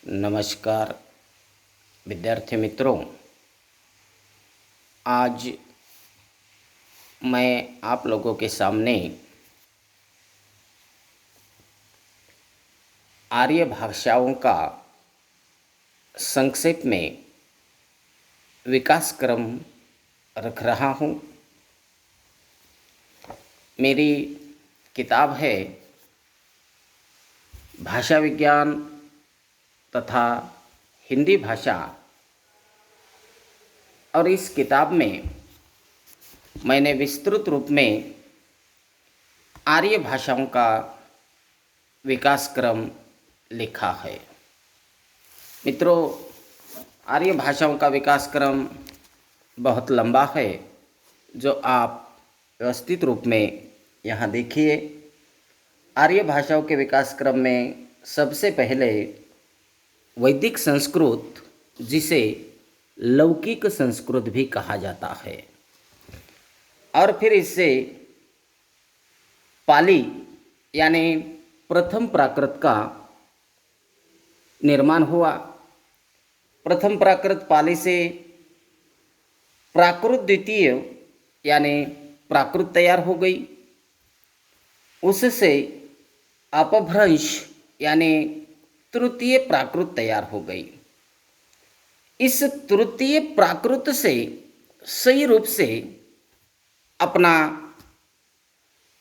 नमस्कार विद्यार्थी मित्रों। आज मैं आप लोगों के सामने आर्य भाषाओं का संक्षेप में विकास क्रम रख रहा हूँ। मेरी किताब है भाषा विज्ञान तथा हिंदी भाषा, और इस किताब में मैंने विस्तृत रूप में आर्य भाषाओं का विकास क्रम लिखा है। मित्रों, आर्य भाषाओं का विकास क्रम बहुत लंबा है, जो आप व्यवस्थित रूप में यहाँ देखिए। आर्य भाषाओं के विकास क्रम में सबसे पहले वैदिक संस्कृत, जिसे लौकिक संस्कृत भी कहा जाता है, और फिर इससे पाली यानी प्रथम प्राकृत का निर्माण हुआ। प्रथम प्राकृत पाली से प्राकृत द्वितीय यानी प्राकृत तैयार हो गई। उससे अपभ्रंश यानी तृतीय प्राकृत तैयार हो गई। इस तृतीय प्राकृत से सही रूप से अपना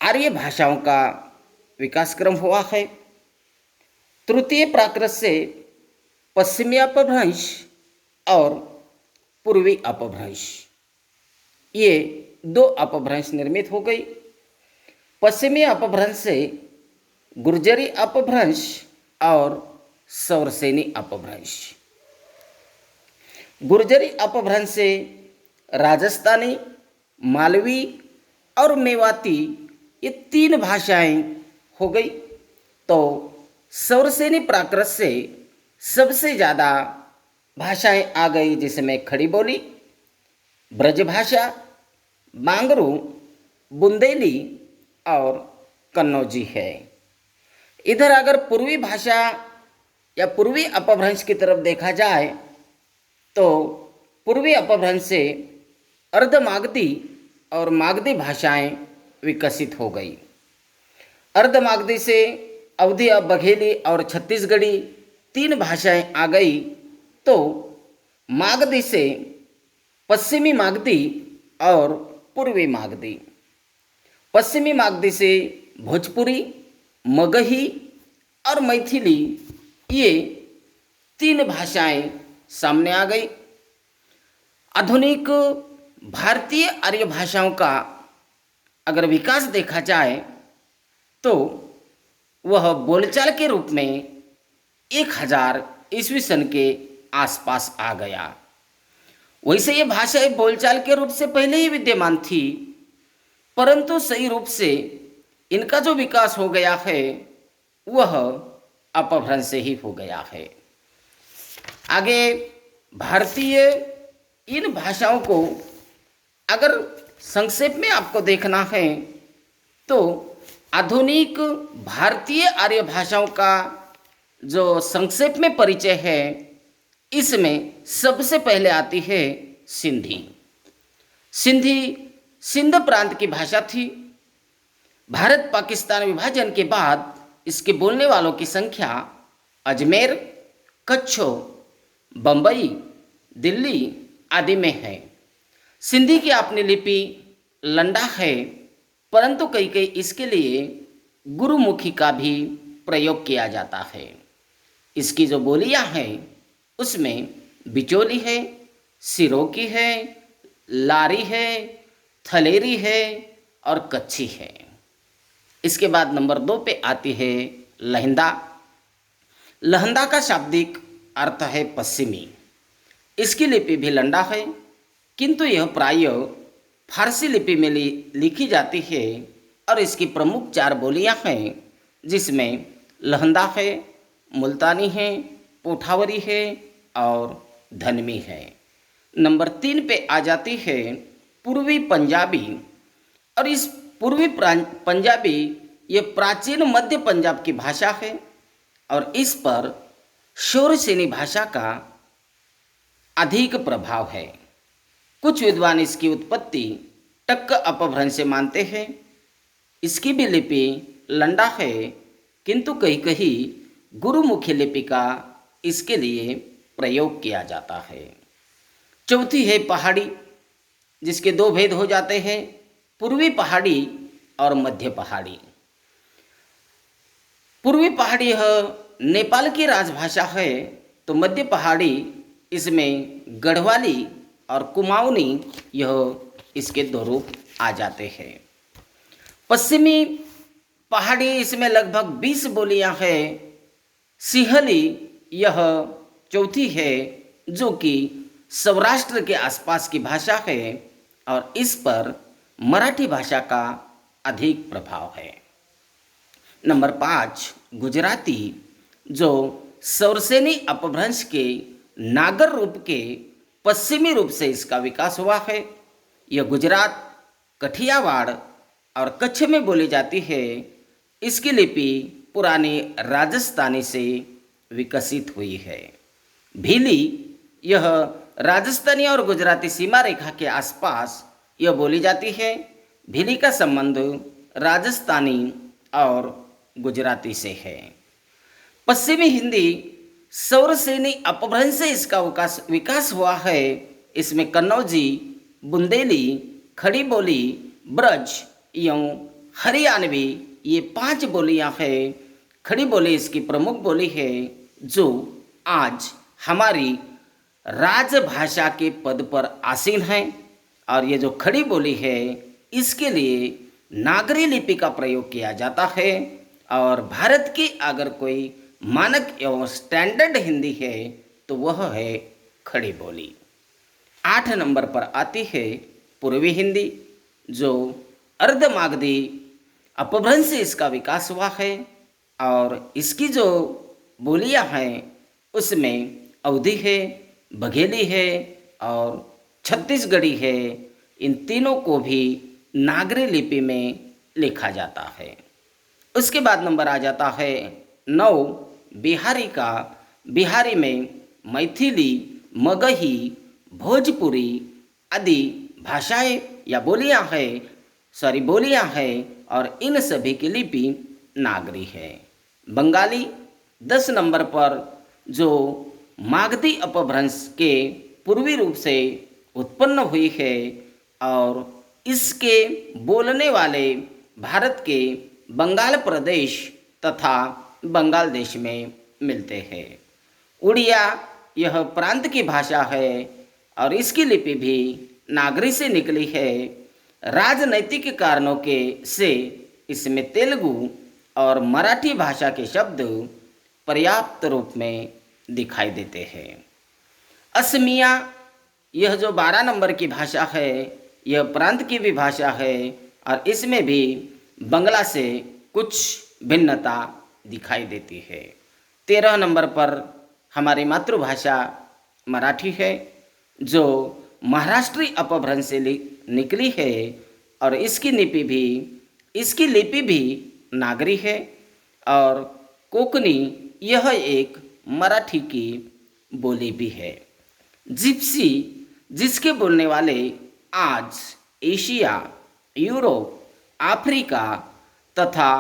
आर्य भाषाओं का विकास क्रम हुआ है। तृतीय प्राकृत से पश्चिमी अपभ्रंश और पूर्वी अपभ्रंश, ये दो अपभ्रंश निर्मित हो गई। पश्चिमी अपभ्रंश से गुर्जरी अपभ्रंश और सौरसेनी अपभ्रंश। गुर्जरी अपभ्रंश से राजस्थानी, मालवी और मेवाती, ये तीन भाषाएं हो गई। तो सौरसेनी प्राकृत से सबसे ज़्यादा भाषाएं आ गई, जिसमें खड़ी बोली, ब्रजभाषा, बांगरू, बुंदेली और कन्नौजी है। इधर अगर पूर्वी भाषा या पूर्वी अपभ्रंश की तरफ देखा जाए तो पूर्वी अपभ्रंश से अर्धमागधी और मागधी भाषाएं विकसित हो गई। अर्धमागधी से अवधी, बघेली और छत्तीसगढ़ी तीन भाषाएं आ गई। तो मागधी से पश्चिमी मागधी और पूर्वी मागधी। पश्चिमी मागधी से भोजपुरी, मगही और मैथिली, ये तीन भाषाएं सामने आ गई। आधुनिक भारतीय आर्य भाषाओं का अगर विकास देखा जाए तो वह बोलचाल के रूप में 1000 ईस्वी सन के आसपास आ गया। वैसे ये भाषाएं बोलचाल के रूप से पहले ही विद्यमान थी, परंतु सही रूप से इनका जो विकास हो गया है वह अपभ्रंश से ही हो गया है। आगे भारतीय इन भाषाओं को अगर संक्षेप में आपको देखना है तो आधुनिक भारतीय आर्य भाषाओं का जो संक्षेप में परिचय है, इसमें सबसे पहले आती है सिंधी। सिंधी सिंध प्रांत की भाषा थी। भारत पाकिस्तान विभाजन के बाद इसके बोलने वालों की संख्या अजमेर, कच्छ, बंबई, दिल्ली आदि में है। सिंधी की अपनी लिपि लंडा है, परंतु कई कई इसके लिए गुरुमुखी का भी प्रयोग किया जाता है। इसकी जो बोलियां हैं उसमें बिचौली है, सिरोकी है, लारी है, थलेरी है और कच्छी है। इसके बाद नंबर 2 पे आती है लहंदा। लहंदा का शाब्दिक अर्थ है पश्चिमी। इसकी लिपि भी लंडा है, किंतु यह प्रायः फारसी लिपि में लिखी जाती है और इसकी प्रमुख 4 बोलियां हैं, जिसमें लहंदा है, मुल्तानी है, पोठावरी है और धनमी है। नंबर 3 पे आ जाती है पूर्वी पंजाबी, और इस पूर्वी पंजाबी ये प्राचीन मध्य पंजाब की भाषा है और इस पर शौरसेनी भाषा का अधिक प्रभाव है। कुछ विद्वान इसकी उत्पत्ति टक्क अपभ्रंश से मानते हैं। इसकी भी लिपि लंडा है, किंतु कहीं कहीं गुरुमुखी लिपि का इसके लिए प्रयोग किया जाता है। चौथी है पहाड़ी, जिसके दो भेद हो जाते हैं, पूर्वी पहाड़ी और मध्य पहाड़ी। पूर्वी पहाड़ी यह नेपाल की राजभाषा है, तो मध्य पहाड़ी इसमें गढ़वाली और कुमाऊनी यह इसके दो रूप आ जाते हैं। पश्चिमी पहाड़ी इसमें लगभग 20 बोलियां हैं। सिंहली यह चौथी है, जो कि सौराष्ट्र के आसपास की भाषा है और इस पर मराठी भाषा का अधिक प्रभाव है। नंबर 5 गुजराती, जो शौरसेनी अपभ्रंश के नागर रूप के पश्चिमी रूप से इसका विकास हुआ है। यह गुजरात, कठियावाड़ और कच्छ में बोली जाती है। इसकी लिपि पुरानी राजस्थानी से विकसित हुई है। भीली यह राजस्थानी और गुजराती सीमा रेखा के आसपास यह बोली जाती है। भीली का संबंध राजस्थानी और गुजराती से है। पश्चिमी हिंदी शौरसेनी अपभ्रंश से इसका विकास हुआ है। इसमें कन्नौजी, बुंदेली, खड़ी बोली, ब्रज एवं हरियाणवी ये 5 बोलियां हैं। खड़ी बोली इसकी प्रमुख बोली है, जो आज हमारी राजभाषा के पद पर आसीन है। और ये जो खड़ी बोली है, इसके लिए नागरी लिपि का प्रयोग किया जाता है। और भारत की अगर कोई मानक एवं स्टैंडर्ड हिंदी है तो वह है खड़ी बोली। 8 नंबर पर आती है पूर्वी हिंदी, जो अर्धमागधी अपभ्रंश से इसका विकास हुआ है। और इसकी जो बोलियां हैं उसमें अवधी है, बघेली है और छत्तीसगढ़ी है। इन तीनों को भी नागरी लिपि में लिखा जाता है। उसके बाद नंबर आ जाता है 9 बिहारी का। बिहारी में मैथिली, मगही, भोजपुरी आदि भाषाएं या बोलियां हैं और इन सभी की लिपि नागरी है। बंगाली 10 नंबर पर, जो मागधी अपभ्रंश के पूर्वी रूप से उत्पन्न हुई है और इसके बोलने वाले भारत के बंगाल प्रदेश तथा बंगाल देश में मिलते हैं। उड़िया यह प्रांत की भाषा है और इसकी लिपि भी नागरी से निकली है। राजनैतिक कारणों से इसमें तेलुगु और मराठी भाषा के शब्द पर्याप्त रूप में दिखाई देते हैं। असमिया यह जो 12 नंबर की भाषा है, यह प्रांत की भी भाषा है और इसमें भी बंगला से कुछ भिन्नता दिखाई देती है। 13 नंबर पर हमारी मातृभाषा मराठी है, जो महाराष्ट्री अपभ्रंश से निकली है और इसकी लिपि भी नागरी है। और कोंकणी यह एक मराठी की बोली भी है। जिप्सी, जिसके बोलने वाले आज एशिया, यूरोप, अफ्रीका तथा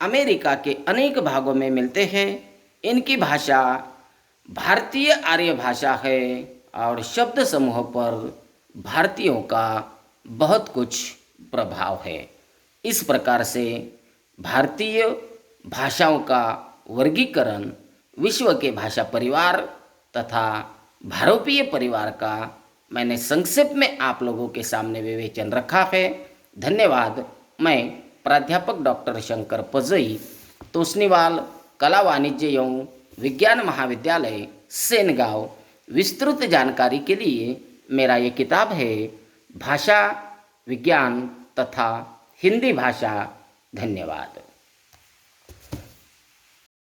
अमेरिका के अनेक भागों में मिलते हैं। इनकी भाषा भारतीय आर्य भाषा है और शब्द समूह पर भारतीयों का बहुत कुछ प्रभाव है। इस प्रकार से भारतीय भाषाओं का वर्गीकरण विश्व के भाषा परिवार तथा भारोपीय परिवार का मैंने संक्षेप में आप लोगों के सामने विवेचन रखा है। धन्यवाद। मैं प्राध्यापक डॉक्टर शंकर पजई, तोस्नीवाल कला वाणिज्य एवं विज्ञान महाविद्यालय सेनगांव। विस्तृत जानकारी के लिए मेरा ये किताब है भाषा विज्ञान तथा हिंदी भाषा। धन्यवाद।